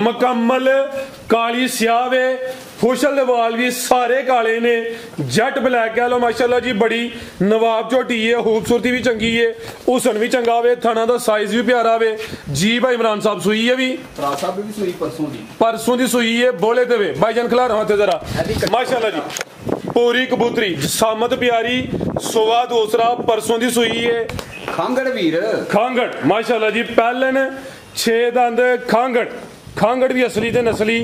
मुकम्मल काली स्याह वे फुशल दे वाल भी सारे काले ने जट ब्लैक कह लो माशाल्लाह जी बड़ी नवाब झोटी है खूबसूरती भी चंगी है हुसन भी चंगा वे थाना दा साइज भी प्यारा वे जी भाई इमरान साहब सुई है भी सुई परसों दी सुई है बोले ते वे भाईजान खिला रहा थे जरा माशाल्लाह जी पूरी कबूतरी सामत प्यारी सोवा दूसरा परसों दी सुई है खांगड़ वीर खांगड़ माशाल्लाह जी पहलन 6 दंद खांगड़ खांगड़ भी असली ते नस्ली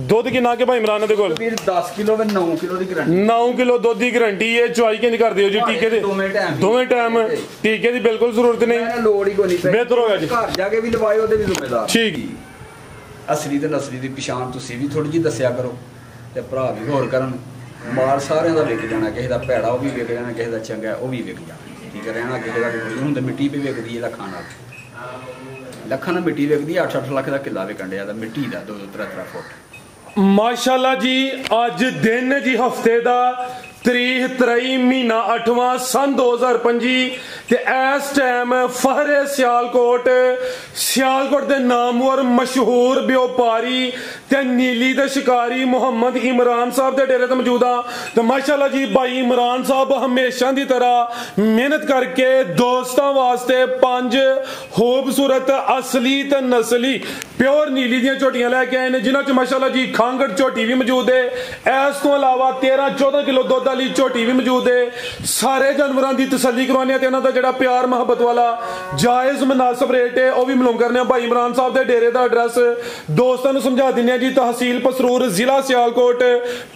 दुध किन्ना के भाई इमरान दे कोल 10 किलो वे 9 किलो दी गारंटी 9 किलो दुध दी गारंटी है चवाई किंज कर दियो जी टीके दे दोवें टाइम टीके दी बिल्कुल जरूरत नहीं लोड़ ही कोई नहीं बेहतर होगा जी घर जाके भी लवाए ओदे भी जिम्मेदार ठीक असली ते नस्ली दी पहचान तुसी भी थोड़ी जी दस्या करो ते भरा भी होर करन माल सारे दा विक जाना किसे दा भैड़ा ओ भी विक जाना किसे दा चंगा ओ भी विक जाना ठीक है रहना किसे दा हुंदे मिट्टी पे विकदी है लखां नाल लखां नाल मिट्टी विकदी 8-8 लाख दा किला विकण डिया दा मिट्टी दा 2-3 फुट माशाल्लाह जी अज दिन जी हफ्ते दा तरीक 23 महीना 8वां सन 2025 ते इस टाइम फहरे सियालकोट दे नामवर मशहूर व्यापारी ते नीली दे शिकारी मोहम्मद इमरान साहब दे डेरे ते मौजूद हां ते माशाल्लाह जी भाई इमरान साहब हमेशा दी तरह मेहनत करके दोस्तां वास्ते 5 खूबसूरत असली ते नस्ली प्योर नीली दियां झोटियां लेके आए ने जिन्हां च माशाल्लाह जी खांगड़ झोटी भी मौजूद है इस तो अलावा 13-14 किलो दुध वाली झोटी भी मौजूद है सारे जानवरों की तसल्ली करवाने ते इन्हां दा जेहड़ा प्यार मोहब्बत वाला जायज मुनासिब रेट है वह भी मालूम करने भाई इमरान साहब के डेरे का एड्रैस दोस्तों को समझा दिने जी तहसील पसरूर जिला सियालकोट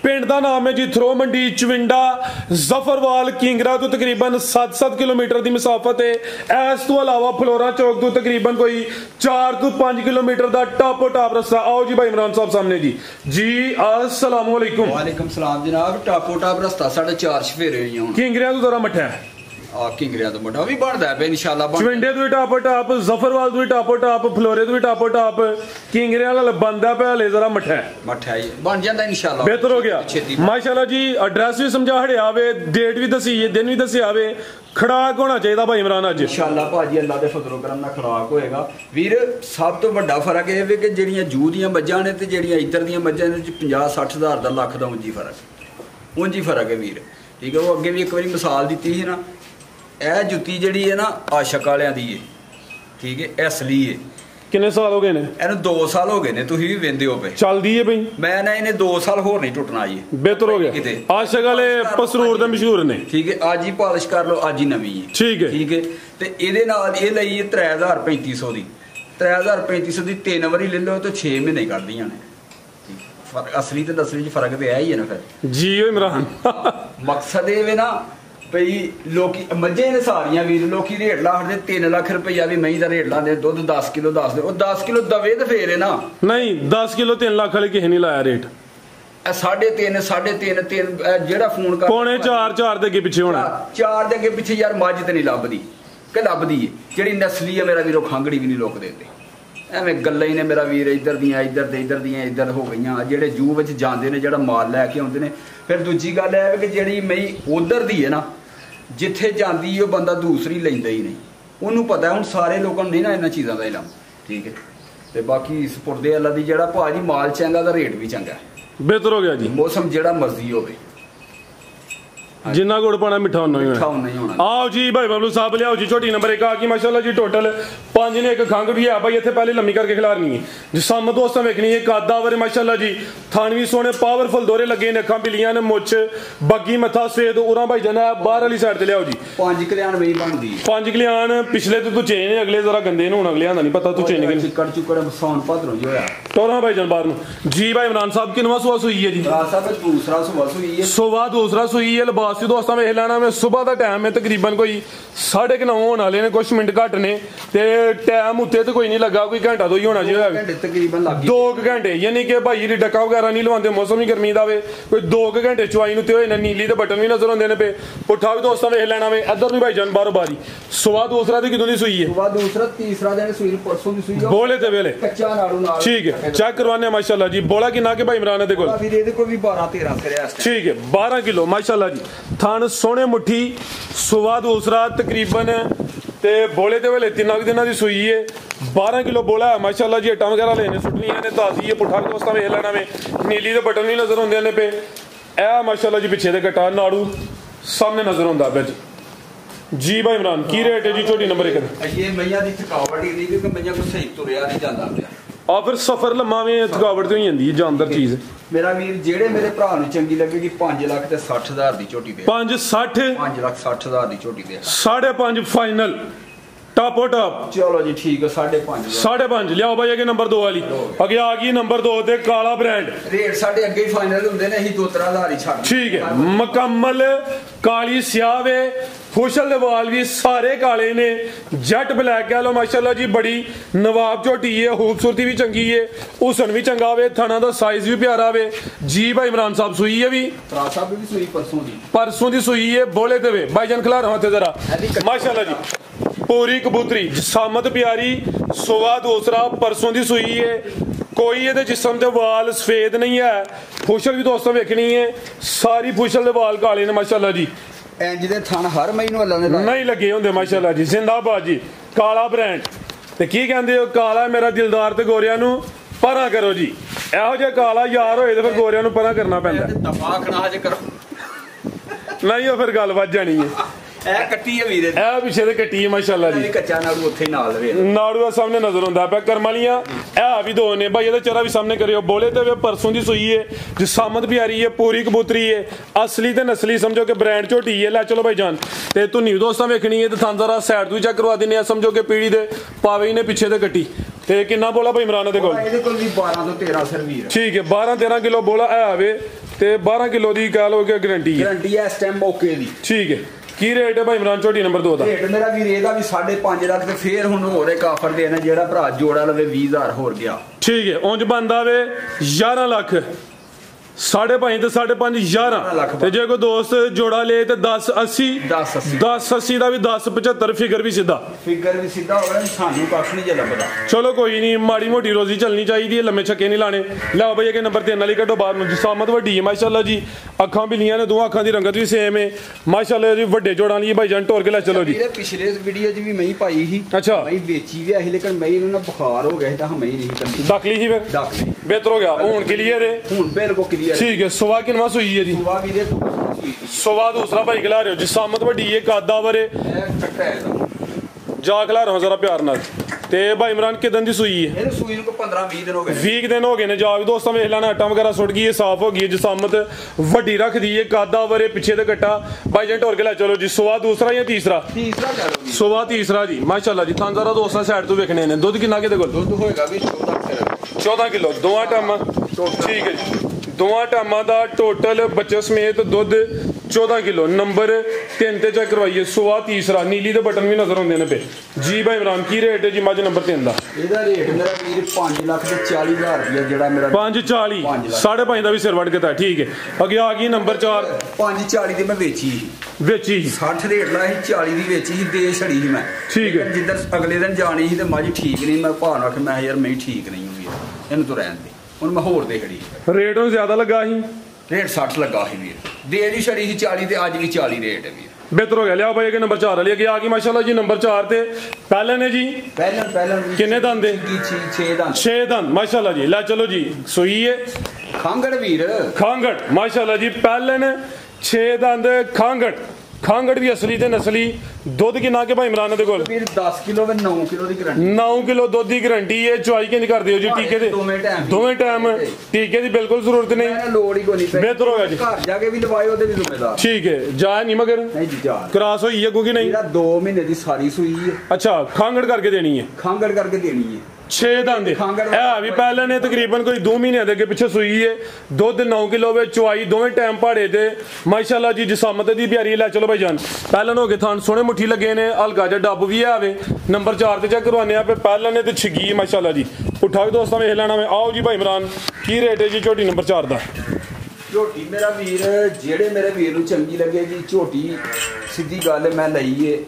पिंड का नाम है जी थ्रो मंडी चविंडा जफरवाल किंगरा तो तकरीबन 7-7 किलोमीटर की मुसाफत है इस तो अलावा फलोरा चौक तो तकरीबन कोई 4-5 किलोमीटर का टॉपो टॉप रस्ता आओ जी भाई इमरान साहब सामने जी अस्सलाम वालेकुम वालेकुम सलाम जनाब टॉपो टॉप रस्ता 4.5 सफेरे किंगरिया तो जरा मठा है किंगरिया तो मोटा भी बनदा है इंशाल्लाह चविंडे तो भी टापो टाप जफरवाल तो भी टापो टाप फलोरे तो भी टापो टाप किंगरिया वाला बनदा पे हले जरा मठा ही बन जांदा इंशाल्लाह बेहतर हो गया माशाल्लाह जी एड्रेस भी समझा हड़िया आवे डेट भी दसी है दिन भी दसी आवे खड़ाक होना चाहिए भाई इमरान अज इंशाल्लाह भाजी अल्लाह दे फजलो करम नाल खड़ाक होएगा वीर सब तो बड़ा फर्क ये वे कि जेड़ियां जू दियां मज्जां ने ते जेड़ियां इधर दियां मज्जां ने 50-60 हज़ार दा लख दा ऊंजी फर्क है वीर ठीक है वो अगे भी एक बारी मिसाल दी ही ना यह जुत्ती जी है ना आशक वालियां दी है ठीक है असली है कितने साल हो गए ने इन्हू 2 साल हो गए ने तुसीं भी वेंदे हो पे चलदी है भाई मैं ना इन्हें 2 साल होर नहीं टुटना जी बेहतर हो गया आशक वाले पसरूर दे मशहूर ने ठीक है अज ही पॉलिश कर लो अज ही नवी है ठीक है ते इहदे नाल इह लई 3350 दी 3350 दी 3 वारी ले लो तो 6 महीने कढदियां ने असली ते नस्ली च फर्क ते है ही है ना फिर जी इमरान मकसद ये ना भई लोकी मज्जे ने सारियां वीर लोकी रेट लाखदे 3 लाख रुपया भी मही दा रेट लांदे दुध 10 किलो दस दे 10 किलो दवे ते फेर है ना नहीं 10 किलो 3 लाख वाले किसी नहीं लाया रेट 3.5 जेड़ा फोन कर पौने 4 दे अगे पिछे होना 4 दे अगे पिछे यार मज ते नहीं लभदी कि लभदी है जेड़ी नस्ली है मेरा वीरो खांगड़ी भी नहीं लोक देते एवें गल्लां ही ने मेरा वीर इधर दियां इधर हो गईयां जेड़े जू विच जांदे ने जेड़ा माल लैके आउंदे ने फिर दूजी गल है कि जेड़ी मई उधर दी है ना जिथे जाती है बंदा दूसरी लेंदा ही नहीं उन्होंने पता है हुण सारे लोगों नहीं ना इन्हां चीज़ों का इलम ठीक है तो बाकी सपुरदे अल्लाह दी जेड़ा भाजी माल चंगा दा रेट भी चंगा है बेहतर हो गया जी मौसम जेड़ा मर्जी होवे जिन्ना गुड़ पाना मिठा होना ही होना आओ जी भाई बबलू साहब लियाओ जी छोटी नंबर 1 आकी माशाल्लाह जी टोटल 5 ने एक खंग भी है भाई इत्थे पहले लम्मी करके खिलारनी है जिसम दोस्तों वेखनी है कादावर माशाल्लाह जी थान भी सोने पावरफुल दोरे लगे ने अखां बिलियां ने मुछ बग्गी मथा सफेद उरा भाई जना बाहर वाली साइड ते लियाओ जी 5 कल्याण वही बनदी 5 कल्याण पिछले तो चेन है अगले जरा गंदे ने हुन अगले आंदा नहीं पता तू चेन के चिकड़ सोन भादरों जो होया टोरा भाई जान बाहर नु जी भाई इमरान साहब किनवा सुवा सुई है जी साहब दूसरा सुवा सुई है सुवा दूसरा सुई है लिबास भी दोस्तों वेख लेना में सुबह का टाइम है तकरीबन कोई 9:30 होने वाले ने कुछ मिनट घट ने ते टाइम उत्ते तो कोई नहीं लगा कोई घंटा तो ही होना चाहिए तकरीबन 2 घंटे यानी कि भाई जी डका वगैरह नहीं लवाते मौसम ही गर्मी का वे कोई 2 घंटे चुवाई नुते होए नीली ते बटन भी नजर आते हैं पे पुट्ठा भी दोस्तों वेख लेना वे इधर भी भाई जान बारो बारी सुबह दूसरा दी किदों दी सुई है सुबह दूसरा तीसरा दिन सुई परसों दी सुई बोले ते वेले कच्चा नाड़ू नाल ठीक है चेक करवाने माशाल्लाह जी बोला कि ना के भाई इमरान दे कोल फिर ਇਹਦੇ ਕੋਲ ਵੀ 12-13 ਕਰਿਆ ठीक है 12 किलो माशाल्लाह जी थान सोने मुट्ठी सुबह दूसरा तकरीबन ਤੇ ਬੋਲੇ ਤੇ ਵੇਲੇ 3 ਦਿਨਾਂ ਦੀ ਸੂਈ ਹੈ 12 ਕਿਲੋ ਬੋਲਾ ਹੈ ਮਾਸ਼ਾਅੱਲਾ ਜੀ ਹੱਟਾਂ ਵਗੈਰਾ ਲੈਣੇ ਸੁੱਟਣੀਆਂ ਨੇ ਤਾਜ਼ੀ ਹੈ ਪੁੱਠਾ ਦੋਸਤਾਂ ਵੇਖ ਲੈਣਾ ਵੇ ਨੀਲੀ ਦੇ ਬਟਨ ਵੀ ਨਜ਼ਰ ਆਉਂਦੇ ਨੇ ਪੇ ਇਹ ਮਾਸ਼ਾਅੱਲਾ ਜੀ ਪਿੱਛੇ ਦੇ ਕਟਾ ਨਾੜੂ ਸਾਹਮਣੇ ਨਜ਼ਰ ਆਉਂਦਾ ਪਿਆ ਜੀ ਭਾਈ ਇਮਰਾਨ ਕੀ ਰੇਟ ਹੈ ਜੀ ਝੋਟੀ ਨੰਬਰ 1 ਇਹ ਮਈਆਂ ਦੀ ਥਕਾਵਟ ਹੀ ਨਹੀਂ ਕਿਉਂਕਿ ਮਈਆਂ ਕੋ ਸਹੀ ਤੁਰਿਆ ਨਹੀਂ ਜਾਂਦਾ ਪਿਆ ਆ ਫਿਰ ਸਫਰ ਲੰਮਾ ਵੀ ਥਕਾਵਟ ਤੇ ਹੋ ਜਾਂਦੀ ਹੈ ਜਾਨਦਾਰ ਚੀਜ਼ ਮੇਰਾ ਵੀਰ ਜਿਹੜੇ ਮੇਰੇ ਭਰਾ ਨੂੰ ਚੰਗੀ ਲੱਗੇਗੀ 5 ਲੱਖ ਤੇ 60,000 ਦੀ ਝੋਟੀ ਦੇ 5,60 5,60,000 ਦੀ ਝੋਟੀ ਦੇ 5.5 ਫਾਈਨਲ ਟਾਪੋ ਟਾਪ ਚਲੋ ਜੀ ਠੀਕ ਹੈ 5.5 5.5 ਲਿਆਓ ਭਾਈ ਅੱਗੇ ਨੰਬਰ 2 ਵਾਲੀ ਅੱਗੇ ਆ ਗਈ ਨੰਬਰ 2 ਤੇ ਕਾਲਾ ਬ੍ਰਾਂਡ ਰੇਟ ਸਾਡੇ ਅੱਗੇ ਹੀ ਫਾਈਨਲ ਹੁੰਦੇ ਨੇ ਅਸੀਂ 2-3,000 ਹੀ ਛੱਡ ਠੀਕ ਹੈ ਮੁਕੰਮਲ ਕਾਲੀ ਸਿਆਹ ਵੇ ਫੁਸ਼ਲ ਦੇ ਵਾਲ ਵੀ ਸਾਰੇ ਕਾਲੇ ਨੇ ਜੱਟ ਬਲੈਕ ਕਹ ਲੋ ਮਾਸ਼ਾਅੱਲਾ ਜੀ ਬੜੀ ਨਵਾਬ ਝੋਟੀ ਹੈ ਖੂਬਸੂਰਤੀ ਵੀ ਚੰਗੀ ਹੈ ਹੁਸਨ ਵੀ ਚੰਗਾ ਵੇ ਥਣਾ ਦਾ ਸਾਈਜ਼ ਵੀ ਪਿਆਰਾ ਵੇ ਜੀ ਭਾਈ ਇਮਰਾਨ ਸਾਹਿਬ ਸੂਈ ਹੈ ਵੀ ਤਰਾ ਸਾਹਿਬ ਵੀ ਸੂਈ ਪਰਸੋਂ ਦੀ ਸੂਈ ਹੈ ਬੋਲੇ ਤੇ ਵੇ ਭਾਈਜਾਨ ਖਿਲਾ ਰਹਾ ਤੇ ਜ਼ਰਾ ਮਾਸ਼ਾਅੱਲਾ ਜੀ पूरी कबूतरी जिसामत प्यारी सुवा दूसरा परसों की सुई है कोई ये जिसम के वाल सफेद नहीं है फुशल भी दोस्तों वेखनी है सारी फुशल के वाल काले ने माशाल्लाह जी इंज दे थन हर मई नूं नहीं लगे होंगे माशाल्लाह जी जिंदाबाद जी काला ब्रांड ते की कहंदे हो काला मेरा दिलदार ते गोरियां नूं परा करो जी ਇਹੋ ਜਿਹਾ ਕਾਲਾ ਯਾਰ ਹੋਏ ਤੇ ਫਿਰ ਗੋਰਿਆਂ ਨੂੰ ਪਰਾਂ ਕਰਨਾ ਪੈਂਦਾ ਤਫਾਕ ਨਾ ਜੇ ਕਰੋ ਨਹੀਂ ਉਹ ਫਿਰ ਗੱਲ ਵੱਜ ਜਾਣੀ ਹੈ ਇਹ ਕੱਟੀ ਹੈ ਵੀਰੇ ਇਹ ਪਿੱਛੇ ਤੇ ਕੱਟੀ ਹੈ ਮਾਸ਼ਾਅੱਲਾ ਜੀ ਕੱਚਾ ਨਾੜੂ ਉੱਥੇ ਨਾਲ ਵੇ ਨਾੜੂ ਦਾ ਸਾਹਮਣੇ ਨਜ਼ਰ ਆਉਂਦਾ ਪਿਆ ਕਰਮਾਲੀਆਂ ਇਹ ਵੀ ਦੋ ਨੇ ਭਾਈ ਇਹਦਾ ਚਿਹਰਾ ਵੀ ਸਾਹਮਣੇ ਕਰਿਓ ਬੋਲੇ ਤੇ ਵੇ ਪਰਸੋਂ ਦੀ ਸੂਈ ਹੈ ਜਿਸਾਮਤ ਵੀ ਆ ਰਹੀ ਹੈ ਪੂਰੀ ਕਬੂਤਰੀ ਹੈ ਅਸਲੀ ਤੇ ਨਸਲੀ ਸਮਝੋ ਕਿ ਬ੍ਰਾਂਡ ਝੋਟੀ ਹੈ ਲੈ ਚਲੋ ਭਾਈ ਜਾਨ ਤੇ ਧੁੰਨੀ ਦੋਸਤਾਂ ਵੇਖਣੀ ਹੈ ਤੇ ਥਾਂ ਜ਼ਰਾ ਸਾਈਡ ਤੋਂ ਚੈੱਕ ਕਰਵਾ ਦਿੰਨੇ ਆ ਸਮਝੋ ਕਿ ਪੀੜੀ ਦੇ ਪਾਵੇ ਹੀ ਨੇ ਪਿੱਛੇ ਤੇ ਕੱਟੀ ਤੇ ਕਿੰਨਾ ਬੋਲਾ ਭਾਈ ਇਮਰਾਨ ਦੇ ਕੋਲ ਇਹਦੇ ਕੋਲ ਵੀ 12 ਤੋਂ 13 ਸਰਵੀਰ ਠੀਕ ਹੈ 12-13 ਕਿਲੋ ਬੋਲਾ ਇਹ ਆਵੇ ਤੇ 12 ਕਿਲੋ ਦੀ ਕਹਿ ਲਓ ਕਿ ਗਾਰੰਟੀ ਹੈ ਇਸ ਟਾਈਮ ਓਕੇ ਦੀ ਠੀਕ ਹੈ ਕੀ ਰੇਟ ਹੈ ਭਾਈ ਇਮਰਾਨ ਝੋਟੀ ਨੰਬਰ 2 ਦਾ ਰੇਟ ਮੇਰਾ ਵੀਰ ਇਹਦਾ ਵੀ 5.5 ਲੱਖ ਤੇ ਫੇਰ ਹੁਣ ਹੋਰ ਇੱਕ ਆਫਰ ਦੇਣਾ ਜਿਹੜਾ ਭਰਾ ਜੋੜਾ ਲਵੇ 20,000 ਹੋਰ ਗਿਆ ਠੀਕ ਹੈ ਉਂਝ ਬੰਦਾ ਵੇ 11 ਲੱਖ 5.5 ਤੇ 5.5 11 ਤੇ ਜੇ ਕੋਈ ਦੋਸਤ ਜੋੜਾ ਲੇ ਤੇ 1080 ਦਾ ਵੀ 1075 ਫਿਗਰ ਵੀ ਸਿੱਧਾ ਹੋਵੇ ਸਾਨੂੰ ਕੱਖ ਨਹੀਂ ਜੇ ਲੱਭਦਾ ਚਲੋ ਕੋਈ ਨਹੀਂ ਮਾੜੀ ਮੋਟੀ ਰੋਜ਼ੀ ਚੱਲਣੀ ਚਾਹੀਦੀ ਹੈ ਲੰਮੇ ਛੱਕੇ ਨਹੀਂ ਲਾਣੇ ਲਓ ਬਈ ਇਹ ਨੰਬਰ 3 ਵਾਲੀ ਕੱਢੋ ਬਾਹਰ ਨੂੰ ਜਿਸਾਮਤ ਵੱਡੀ ਹੈ ਮਾਸ਼ਾਅੱਲਾ ਜੀ ਅੱਖਾਂ ਬਿਲੀਆਂ ਨੇ ਦੋਹਾਂ ਅੱਖਾਂ ਦੀ ਰੰਗਤ ਵੀ ਸੇਮ ਹੈ ਮਾਸ਼ਾਅੱਲਾ ਜੀ ਵੱਡੇ ਜੋੜਾਂ ਲਈ ਭਾਈ ਜਾਨ ਟੋਰ ਕੇ ਲੈ ਚਲੋ ਜੀ ਪਿਛਲੇ ਵੀਡੀਓ 'ਚ ਵੀ ਮੈਂ ਪਾਈ ਸੀ ਅੱਛਾ ਮੈਂ ਵੇਚੀ ਵੀ ਆਹੀ ਲੇਕਿਨ ਮੈਂ ਇਹਨੂੰ ਨਾ ਬੁਖਾਰ ਹੋ ਗਿਆ ਸੀ ਤਾਂ ਮੈਂ ਨਹੀਂ ਕਰਦੀ ਡਕਲੀ ਸੀ ਫਿਰ ਡਕਲੀ ਬਿਹਤਰ ਹੋ ਗਿਆ ਹੁਣ ਕਲੀਅਰ ਹੈ ਹੁਣ ਬਿਲਕੁਲ ਕਲੀਅਰ ਠੀਕ ਹੈ ਸੁਵਾ ਕਿੰਨਾ ਸੂਈ ਹੈ ਜੀ ਸੁਵਾ ਵੀਰੇ ਸੁਵਾ ਦੂਸਰਾ ਭਾਈ ਖਿਲਾ ਰਹੇ ਹੋ ਜਿਸਾਮਤ ਵੱਡੀ ਹੈ ਕਾਦਾ ਵਰੇ ਜਾ ਖਿਲਾ ਰਹਾ ਜ਼ਰਾ ਪਿਆਰ ਨਾਲ ਤੇ ਭਾਈ ਇਮਰਾਨ ਕਿਦਾਂ ਦੀ ਸੂਈ ਹੈ ਇਹਨੂੰ ਸੂਈ ਨੂੰ 15-20 ਦਿਨ ਹੋ ਗਏ 20 ਦਿਨ ਹੋ ਗਏ ਨੇ ਜਾ ਵੀ ਦੋਸਤਾਂ ਵੇਖ ਲੈਣਾ ਆਟਾ ਵਗੈਰਾ ਸੁੱਟ ਗਈ ਹੈ ਸਾਫ਼ ਹੋ ਗਈ ਹੈ ਜਿਸਾਮਤ ਵੱਡੀ ਰੱਖਦੀ ਹੈ ਕਾਦਾ ਵਰੇ ਪਿੱਛੇ ਤੇ ਕੱਟਾ ਭਾਈ ਜਨ ਢੋਰ ਕੇ ਲੈ ਚਲੋ ਜੀ ਸੁਵਾ ਦੂਸਰਾ ਜਾਂ ਤੀਸਰਾ ਲੈ ਲਓ ਸੁਵਾ ਤੀਸਰਾ ਜੀ ਮਾਸ਼ਾਅੱਲਾ ਜੀ ਥਾਂ ਜ਼ਰਾ ਦੋਸਤਾਂ ਸਾਈਡ ਤੋਂ ਵੇਖਣੇ ਨੇ ਦੁੱਧ ਕਿੰਨਾ ਕਿਤੇ ਕੋਲ ਦੁੱਧ ਹੋਏਗਾ ਵੀ 14 ਕਿਲੋ ਦੋਵਾਂ ਟਾਈਮਾਂ ਠੀਕ ਹੈ ਜੀ ਦੋਵਾਂ ਟਾਈਮਾਂ ਦਾ ਟੋਟਲ ਬੱਚੇ ਸਮੇਤ ਦੁੱਧ 14 ਕਿਲੋ ਨੰਬਰ 3 ਤੇ ਚੈੱਕ ਕਰਵਾਈਏ ਸੁਵਾ ਤੀਸਰਾ ਨੀਲੀ ਦੇ ਬਟਨ ਵੀ ਨਜ਼ਰ ਆਉਂਦੇ ਨੇ ਪੇ ਜੀ ਭਾਈ ਇਮਰਾਨ ਕੀ ਰੇਟ ਹੈ ਜੀ ਮੱਝ ਨੰਬਰ 3 ਦਾ ਇਹਦਾ ਰੇਟ ਮੇਰਾ ਵੀਰ 5,40,000 ਰੁਪਇਆ ਜਿਹੜਾ ਮੇਰਾ 540 5.5 ਦਾ ਵੀ ਸਿਰ ਵੜ ਕੇ ਤਾਂ ਠੀਕ ਹੈ ਅੱਗੇ ਆ ਗਈ ਨੰਬਰ 4 540 ਦੀ ਮੈਂ ਵੇਚੀ 60 ਰੇਟ ਲਾਇਆ ਸੀ 40 ਦੀ ਵੇਚੀ ਸੀ ਦੇ ਛੜੀ ਸੀ ਮੈਂ ਠੀਕ ਹੈ ਜਿੱਦਾਂ ਅਗਲੇ ਦਿਨ ਜਾਣੀ ਸੀ ਤੇ ਮੱਝ ਠੀਕ ਨਹੀਂ ਮੈਂ ਭਾਅ ਨਾਲ ਆਖਿਆ ਮੈਂ ਯਾਰ ਮੈਂ ਠੀਕ ਨਹੀਂ ਹੋਈ ਇਹਨੂੰ ਤੂੰ ਰਹਿਣ ਦੇ ਹੁਣ ਮੈਂ ਹੋਰ ਦੇ ਖੜੀ ਰੇਟ ਨੂੰ ਜ਼ਿਆਦਾ ਲੱਗਾ ਸੀ ਰੇਟ 60 ਲੱਗਾ ਸੀ ਵੀਰ ਦੇ ਦੀ ਛੜੀ ਸੀ 40 ਤੇ ਅੱਜ ਵੀ 40 ਰੇਟ ਹੈ ਵੀਰ ਬਿਹਤਰ ਹੋ ਗਿਆ ਲਿਆ ਭਾਈ ਅੱਗੇ ਨੰਬਰ 4 ਵਾਲੀ ਅੱਗੇ ਆ ਗਈ ਮਾਸ਼ਾਅੱਲਾ ਜੀ ਨੰਬਰ 4 ਤੇ ਪਹਿਲੇ ਨੇ ਜੀ ਪਹਿਲਾਂ ਕਿੰਨੇ ਦੰਦ ਦੇ 6 ਦੰਦ ਮਾਸ਼ਾਅੱਲਾ ਜੀ ਲੈ ਚਲੋ ਜੀ ਸੂਈ ਹੈ ਖਾਂਗੜ ਵੀਰ ਖਾਂਗੜ ਮਾਸ਼ਾਅੱਲਾ ਜੀ ਪਹਿਲੇ ਨੇ 6 ਦੰਦ ਖਾਂਗੜ ਵੀ ਅਸਲੀ ਤੇ ਨਸਲੀ ਦੁੱਧ ਕਿੰਨਾ ਕੇ ਭਾਈ ਇਮਰਾਨ ਦੇ ਕੋਲ ਵੀਰ 10 ਕਿਲੋ ਤੇ 9 ਕਿਲੋ ਦੀ ਗਾਰੰਟੀ 9 ਕਿਲੋ ਦੁੱਧ ਦੀ ਗਾਰੰਟੀ ਹੈ ਚੁਆਈ ਕਿੰਨੀ ਕਰਦੇ ਹੋ ਜੀ ਟੀਕੇ ਦੇ ਦੋਵੇਂ ਟਾਈਮ ਟੀਕੇ ਦੀ ਬਿਲਕੁਲ ਜ਼ਰੂਰਤ ਨਹੀਂ ਲੋੜ ਹੀ ਕੋਈ ਨਹੀਂ ਬਿਹਤਰ ਹੋ ਗਿਆ ਜੀ ਘਰ ਜਾ ਕੇ ਵੀ ਦਵਾਈ ਉਹਦੇ ਵੀ ਜ਼ਿੰਮੇਦਾਰ ਠੀਕ ਹੈ ਜਾ ਨਹੀਂ ਮਗਰ ਨਹੀਂ ਜੀ ਜਾ ਕ੍ਰਾਸ ਹੋਈ ਹੈ ਕਿਉਂਕਿ ਨਹੀਂ 2 ਮਹੀਨੇ ਦੀ ਸਾਰੀ ਸੂਈ ਹੈ ਅੱਛਾ ਖਾਂਗੜ ਕਰਕੇ ਦੇਣੀ ਹੈ ਖਾਂਗੜ ਕਰਕੇ ਦੇਣੀ ਹੈ 6 ਦੰਦ ਇਹ ਵੀ ਪਹਿਲਾਂ ਨੇ ਤਕਰੀਬਨ ਕੋਈ 2 ਮਹੀਨਿਆਂ ਦੇ ਅੱਗੇ ਪਿੱਛੇ ਸੂਈ ਹੈ ਦੁੱਧ 9 ਕਿਲੋ ਵਿੱਚ ਚੁਆਈ ਦੋਵੇਂ ਟਾਈਮ ਪਹਾੜੇ ਤੇ ਮਾਸ਼ਾਅੱਲਾ ਜੀ ਜਿਸਾਮਤ ਦੀ ਪਿਆਰੀ ਲੈ ਚਲੋ ਭਾਈ ਜਾਨ ਪਹਿਲਾਂ ਹੋ ਕੇ ਥਾਂ ਸੋਹਣੇ ਮੁੱਠੀ ਲੱਗੇ ਨੇ ਹਲਕਾ ਜਿਹਾ ਡੱਬ ਵੀ ਆਵੇ ਨੰਬਰ 4 ਤੇ ਚੈੱਕ ਕਰਵਾਉਂਦੇ ਆ ਪਹਿਲਾਂ ਨੇ ਤੇ ਛਿੱਗੀ ਮਾਸ਼ਾਅੱਲਾ ਜੀ ਪੁੱਠਾ ਵੀ ਦੋਸਤਾਂ ਵੇਖ ਲੈਣਾ ਵੇ ਆਓ ਜੀ ਭਾਈ ਇਮਰਾਨ ਕੀ ਰੇਟ ਹੈ ਜੀ ਝੋਟੀ ਨੰਬਰ 4 ਦਾ ਝੋਟੀ ਮੇਰਾ ਵੀਰ ਜਿਹੜੇ ਮੇਰੇ ਵੀਰ ਨੂੰ ਚੰਗੀ ਲੱਗੇਗੀ ਝੋਟੀ ਸਿੱਧੀ ਗੱਲ ਮੈਂ ਲਈ ਏ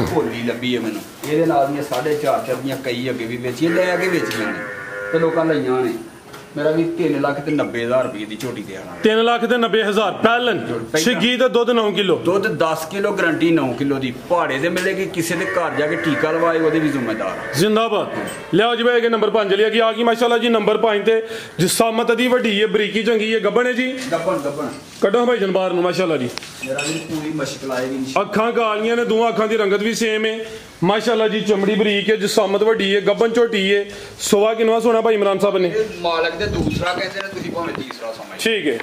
ਭੋਲੀ ਲੱਭੀ ਹੈ ਮੈਨੂੰ ਇਹਦੇ ਨਾਲ ਦੀਆਂ 4.5 ਦੀਆਂ ਕਈ ਅੱਗੇ ਵੀ ਵੇਚੀਆਂ ਲੈ ਕੇ ਵੇਚੀਆਂ ਨੇ ਤੇ ਲੋਕਾਂ ਲਈਆਂ ਨੇ ਮੇਰਾ ਵੀ 3,90,000 ਰੁਪਏ ਦੀ ਝੋਟੀ ਦੇ ਆਣਾ। 3,90,000 ਪਹਿਲਨ ਛਿੱਗੀ ਤੇ ਦੁੱਧ 9 ਕਿਲੋ, ਦੁੱਧ 10 ਕਿਲੋ ਗਰੰਟੀ 9 ਕਿਲੋ ਦੀ ਪਹਾੜੇ ਦੇ ਮਿਲੇਗੀ। ਕਿਸੇ ਦੇ ਘਰ ਜਾ ਕੇ ਟੀਕਾ ਲਵਾਏ ਉਹਦੇ ਵੀ ਜ਼ਿੰਮੇਦਾਰ ਜਿੰਦਾਬਾਦ। ਲਿਆਓ ਜੀ ਭਾਈ ਅਗੇ ਨੰਬਰ 5 ਲਿਆ ਕਿ ਆ ਗਈ ਮਾਸ਼ਾਅੱਲਾ ਜੀ ਨੰਬਰ 5 ਤੇ ਜਿਸਾਮਤ ਦੀ ਵੱਡੀ ਹੈ, ਬਰੀਕੀ ਚੰਗੀ ਹੈ, ਗੱਬਣ ਹੈ ਜੀ। ਗੱਬਣ ਕੱਢੋ ਭਾਈ ਜਨਬਾਰ ਨੂੰ ਮਾਸ਼ਾਅੱਲਾ ਜੀ। ਮੇਰਾ ਵੀ ਪੂਰੀ ਮੁਸ਼ਕਲ ਆਏਗੀ। ਅੱਖਾਂ ਕਾਲੀਆਂ ਨੇ, ਦੋਵਾਂ ਅੱਖਾਂ ਦੀ ਰੰਗਤ ਵੀ ਸੇਮ ਹੈ ਮਾਸ਼ਾਅੱਲਾ ਜੀ। ਚਮੜੀ ਬਰੀਕ ਹੈ, ਜਿਸਾਮਤ ਵੱਡੀ ਹੈ, ਗੱਬਣ ਝੋਟੀ ਹੈ। ਸੋਵਾ ਕਿਨਵਾ ਸੋਣਾ ਭਾਈ ਇਮਰਾਨ ਸਾਹਿਬ ਨੇ? ਮਾਲਕ ਦੇ ਦੂਸਰਾ ਕਹਿੰਦੇ ਨੇ, ਤੁਸੀਂ ਭਾਵੇਂ ਤੀਸਰਾ ਸਮਝ। ਠੀਕ ਹੈ,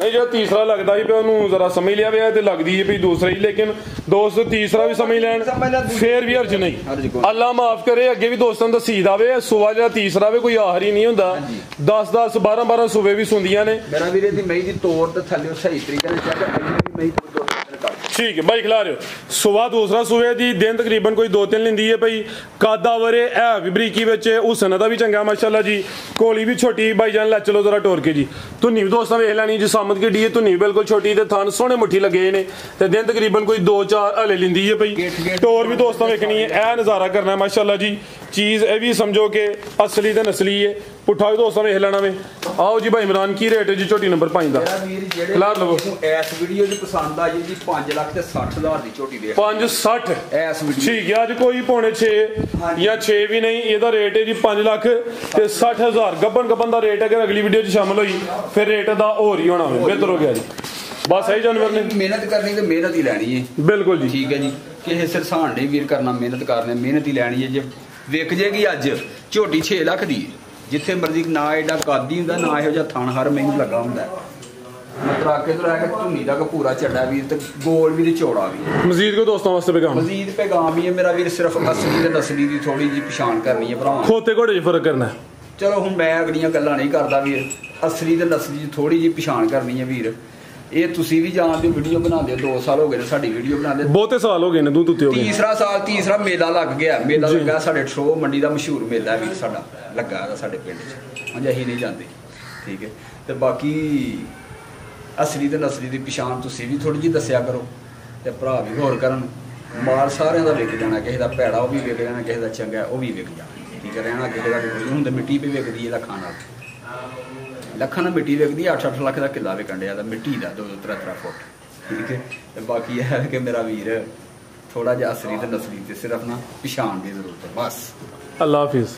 ਨਹੀਂ ਜੋ ਤੀਸਰਾ ਲੱਗਦਾ ਸੀ ਵੀ ਉਹਨੂੰ ਜ਼ਰਾ ਸਮਝ ਲਿਆ ਵੇ ਤੇ ਲੱਗਦੀ ਹੈ ਵੀ ਦੂਸਰਾ ਹੀ, ਲੇਕਿਨ ਦੋਸਤ ਤੀਸਰਾ ਵੀ ਸਮਝ ਲੈਣ ਫੇਰ ਵੀ ਹਰਜ ਨਹੀਂ। ਅੱਲਾ ਮਾਫ ਕਰੇ, ਅੱਗੇ ਵੀ ਦੋਸਤਾਂ ਨੂੰ ਦਸੀ ਦਾਵੇ ਸੋਵਾ ਜਿਹੜਾ ਤੀਸਰਾ ਵੇ ਕੋਈ ਆਖਰੀ ਨਹੀਂ ਹੁੰਦਾ। 10-10 12-12 ਸੂਬੇ ਵੀ ਸੁਣਦੀਆਂ ਨੇ। ਮੇਰਾ ਵੀਰੇ ਦੀ ਮਈ ਦੀ ਤੋੜ ਤੇ ਥੱਲੇ ਸਹੀ ਤਰੀਕੇ ਨਾਲ ਚੈੱਕ ਮਈ ਤੋੜ ਠੀਕ ਹੈ ਭਾਈ ਖਿਲਾ ਰਹੇ ਹੋ। ਸੁਬਾ ਦੂਸਰਾ ਸੂਏ ਦੀ ਦਿਨ ਤਕਰੀਬਨ ਕੋਈ 2-3 ਲੈਂਦੀ ਹੈ ਭਾਈ। ਕਾਦਾ ਵਰੇ ਐ ਵੀ ਬਰੀਕੀ ਵਿੱਚ ਹੁਸਨ ਦਾ ਵੀ ਚੰਗਾ ਮਾਸ਼ਾਅੱਲਾ ਜੀ। ਕੋਲੀ ਵੀ ਛੋਟੀ ਭਾਈ ਜਾਨ ਲੈ ਚਲੋ ਜ਼ਰਾ ਟੋਰ ਕੇ ਜੀ। ਧੁੰਨੀ ਵੀ ਦੋਸਤਾਂ ਵੇਖ ਲੈਣੀ ਜੀ, ਸਾਮਤ ਕਿੱਡੀ ਹੈ, ਧੁੰਨੀ ਬਿਲਕੁਲ ਛੋਟੀ ਤੇ ਥਣ ਸੋਹਣੇ ਮੁੱਠੀ ਲੱਗੇ ਨੇ ਤੇ ਦਿਨ ਤਕਰੀਬਨ ਕੋਈ 2-4 ਹਲੇ ਲੈਂਦੀ ਹੈ ਭਾਈ। ਟੋਰ ਵੀ ਦੋਸਤਾਂ ਵੇਖਣੀ ਹੈ, ਇਹ ਨਜ਼ਾਰਾ ਕਰਨਾ ਮਾਸ਼ਾਅੱਲਾ ਜੀ। ਚੀਜ਼ ਇਹ ਵੀ ਸਮਝੋ ਕਿ ਅਸਲੀ ਤੇ ਨਸਲੀ ਹੈ। ਪੁੱਠਾ ਵੀ ਦੋਸਤਾਂ ਵੇਖ ਲੈਣਾ ਵੇ। ਆਓ ਜੀ ਭਾਈ ਇਮਰਾਨ ਕੀ ਰੇਟ ਹੈ ਜੀ ਝੋਟੀ ਨੰਬਰ 5 ਦਾ? ਖਿਲਾ ਲਵੋ। ਇਸ ਵੀਡੀਓ ਦੀ ਪਸੰਦ ਆ ਜੀ 5,60,000 ਦੀ ਝੋਟੀ ਦੇ 560 ਇਸ ਵੀਡੀਓ। ਠੀਕ ਹੈ, ਅੱਜ ਕੋਈ ਪੌਣੇ 6 ਜਾਂ 6 ਵੀ ਨਹੀਂ, ਇਹਦਾ ਰੇਟ ਹੈ ਜੀ 5,60,000। ਗੱਬਨ ਦਾ ਰੇਟ ਅਗਰ ਅਗਲੀ ਵੀਡੀਓ 'ਚ ਸ਼ਾਮਲ ਹੋਈ ਫਿਰ ਰੇਟ ਦਾ ਹੋਰ ਹੀ ਹੋਣਾ ਵੇ। ਬਿਹਤਰ ਹੋ ਗਿਆ ਜੀ। ਬਸ ਸਹੀ ਜਾਨਵਰ ਨੇ ਮਿਹਨਤ ਕਰਨੀ ਤੇ ਮਿਹਨਤ ਹੀ ਲੈਣੀ ਹੈ। ਬਿਲਕੁਲ ਜੀ, ਠੀਕ ਹੈ ਜੀ। ਕਿਸੇ ਸਰਸਾਨ ਨਹੀਂ ਵੀਰ ਕਰਨਾ, ਮਿਹਨਤ ਕਰਨੀ, ਮਿਹਨਤ ਹੀ ਲੈਣੀ ਹੈ। ਜੇ ਵਿਕ ਜੇਗੀ ਅੱਜ ਝੋਟੀ 6 ਲੱਖ ਦੀ, ਜਿੱਥੇ ਮਰਜ਼ੀ ਨਾ ਐਡਾ ਕਾਦੀ ਹੁੰਦਾ, ਨਾ ਇਹੋ ਜਿਹਾ ਥਣ ਹਰ ਮੈਨੂੰ ਲੱਗਾ ਹੁੰਦਾ। ਮਤਰਾਕੇ ਤੋਂ ਲੈ ਕੇ ਧੁੰਨੀ ਤੱਕ ਪੂਰਾ ਚੱਡਾ ਵੀਰ ਤੇ ਗੋਲ ਵੀ ਤੇ ਚੌੜਾ ਵੀ। ਮਜ਼ੀਦ ਕੋ ਦੋਸਤਾਂ ਵਾਸਤੇ ਪੈਗਾਮ ਵੀ ਹੈ ਮੇਰਾ ਵੀਰ। ਸਿਰਫ ਅਸਲੀ ਤੇ ਨਸਲੀ ਦੀ ਥੋੜੀ ਜਿਹੀ ਪਛਾਣ ਕਰਨੀ ਹੈ ਭਰਾਵਾਂ। ਖੋਤੇ ਘੋੜੇ 'ਚ ਫਰਕ ਕਰਨਾ। ਚਲੋ ਹੁਣ ਮੈਂ ਅਗਲੀਆਂ ਗੱਲਾਂ ਨਹੀਂ ਕਰਦਾ ਵੀਰ। ਅਸਲੀ ਤੇ ਨਸਲੀ ਦੀ ਥੋੜੀ ਜਿਹੀ ਪਛਾਣ ਕਰਨੀ ਹੈ ਵੀਰ। ਇਹ ਤੁਸੀਂ ਵੀ ਜਾਣਦੇ ਹੋ, ਵੀਡੀਓ ਬਣਾਉਂਦੇ 2 ਸਾਲ ਹੋ ਗਏ ਨੇ ਸਾਡੀ ਵੀਡੀਓ ਬਣਾਉਂਦੇ, ਬਹੁਤੇ ਸਾਲ ਹੋ ਗਏ ਨੇ, ਤੂੰ ਹੋ ਗਏ। ਤੀਸਰਾ ਮੇਲਾ ਲੱਗ ਗਿਆ। ਮੇਲਾ ਲੱਗਾ ਸਾਡੇ ਠਰੋ ਮੰਡੀ ਦਾ ਮਸ਼ਹੂਰ ਮੇਲਾ ਵੀ ਸਾਡਾ ਲੱਗਾ ਸਾਡੇ ਪਿੰਡ 'ਚ। ਹਾਂਜੀ ਅਸੀਂ ਨਹੀਂ ਜਾਂਦੇ। ਠੀਕ ਹੈ, ਤੇ ਬਾਕੀ ਅਸਲੀ ਤੇ ਨਸਲੀ ਦੀ ਪਛਾਣ ਤੁਸੀਂ ਵੀ ਥੋੜੀ ਜਿਹੀ ਦੱਸਿਆ ਕਰੋ ਤੇ ਭਰਾ ਵੀ ਹੋਰ ਕਰਨ। ਮਾਲ ਸਾਰਿਆਂ ਦਾ ਵਿਕ ਜਾਣਾ, ਕਿਸੇ ਦਾ ਭੈੜਾ ਉਹ ਵੀ ਵਿਕ ਜਾਣਾ, ਕਿਸੇ ਦਾ ਚੰਗਾ ਉਹ ਵੀ ਵਿਕ ਜਾਣਾ। ਠੀਕ ਹੈ, ਰਹਿਣਾ ਕਿਸੇ ਦਾ ਹੁਣ ਤਾਂ ਮਿੱਟੀ ਵੀ ਵਿਕਦੀ ਹੈ ਲੱਖਾਂ ਨਾਲ। ਲੱਖਾਂ ਨਾਲ ਮਿੱਟੀ ਵਿਕਦੀ 8-8 ਲੱਖ ਦਾ ਕਿੱਲਾ ਵਿਕਣ ਡਿਆ ਦਾ ਮਿੱਟੀ ਦਾ 2-3 ਫੁੱਟ। ਠੀਕ ਹੈ, ਤੇ ਬਾਕੀ ਇਹ ਹੈ ਕਿ ਮੇਰਾ ਵੀਰ ਥੋੜਾ ਜਿਹਾ ਅਸਲੀ ਤੇ ਨਸਲੀ ਤੇ ਸਿਰਫ ਨਾ ਪਛਾਣ ਦੀ ਜ਼ਰੂਰਤ ਹੈ ਬਸ। ਅੱਲਾ ਹਾਫਿਜ਼।